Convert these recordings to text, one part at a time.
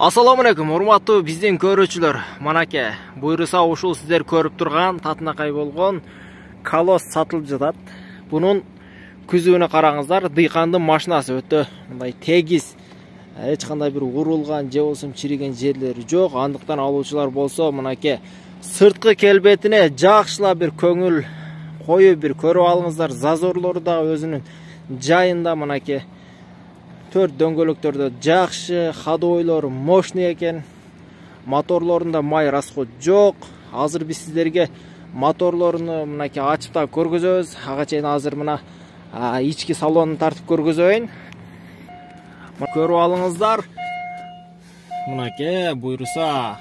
Assalamu alaikum, урматтуу биздин көрүүчүлөр. Манаке, буйруса ушул сиздер көрүп турган татынакай болгон колос сатылып жатат. Бунун күзүүнү караңыздар, дыйкандын машинасы өтө мындай тегиз, эч кандай бир урулган же болсо чириген жерлери жок. Андыктан алуучулар болсо, мынаке сырткы келбетине жакшыла бир көңүл коюп бир көрүп алыңыздар. Зазорлору да өзүнүн жайында, мынаке төрт дөңгөлөктөрдө жакшы, ходовойлору мощный экен. Моторлорунда май расход жок. Азыр биз сиздерге моторлоруну мынаке ачып да көргөзөбүз. Ага чейин азыр мына ички салонун тартып көргөзөйүн. Көрүп алыңыздар. Мынаке буйруса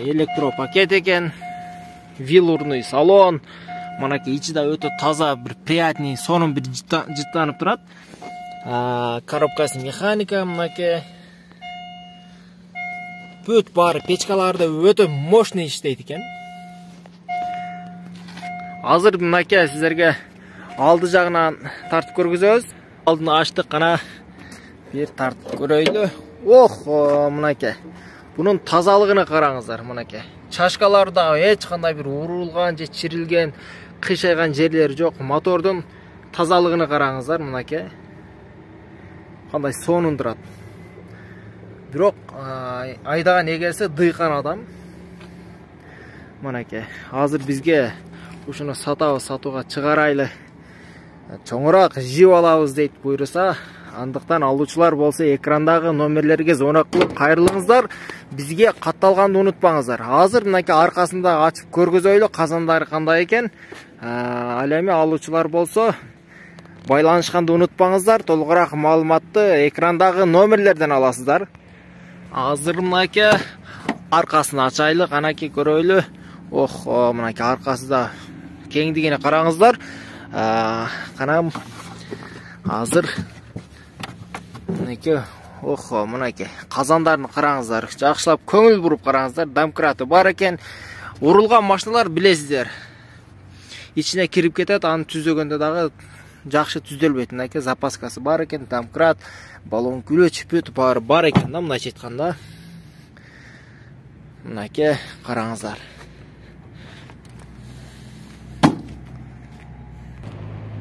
электропакет экен. Велурный салон. Мынаке ичи да өтө таза, бир приятный, сонун бир жыттанып турат. Коробкасы механика, мынаке бүт баары печкаларды өтө мощный иштейт экен. Азыр мынаке сиздерге алды жагынан тартып көргөзөбүз. Алдын ачтык, кана бир тартып көрөйлү. Мынаке бунун тазалыгына караңыздар. Мынаке чашкаларда эч кандай бир урулган же чирилген, кыйшайган жерлери жок. Мотордун тазалыгына караңыздар. Мынаке кандай сонун турат. Бирок айдаган эгеси дыйкан адам. Мынаке азыр бизге ушуну сатууга чыгарайлы, чоңураак жип алабыз дейт буйруса. Андыктан алуучулар болсо экрандагы номерлерге звонок кылып кайрылыңыздар. Бизге катталганды унутпаңыздар. Азыр мынаке аркасында ачып көргөзөйлү, казандары кандай экен. Ал эми алуучулар болсо байланышканды унутпаңыздар. Толугураак маалыматты экрандагы номерлерден аласыздар. Азыр мынаке аркасын ачайлы, канаке көрөйлү. Мынаке аркасында кеңдигине караңыздар. Канам азыр мынаке мынаке казандарын караңыздар. Жакшылап көңүл буруп караңыздар. Домкраты бар экен. Урулган машиналар билесиздер, ичине кирип кетет, аны түзөгөндө дагы жакшы түзөлбөйт. Мынаке запаскасы бар экен, домкрат, баллон күлөч, бүт баары бар экен да, мындайча айтканда. Мынаке караңыздар.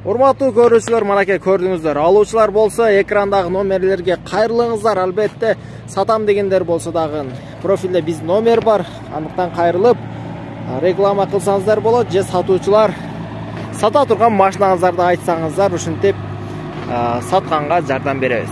Урматтуу көрүүчүлөр, мынаке көрдүңүздөр. Алуучулар болсо экрандагы номерлерге кайрылыңыздар. Албетте сатам дегендер болсо дагы профилде биз номер бар. Андыктан кайрылып реклама кылсаңыздар болот, же сатуучулар сата турган машинаңыздарды айтсаңыздар, ушинтип сатканга жардам беребиз.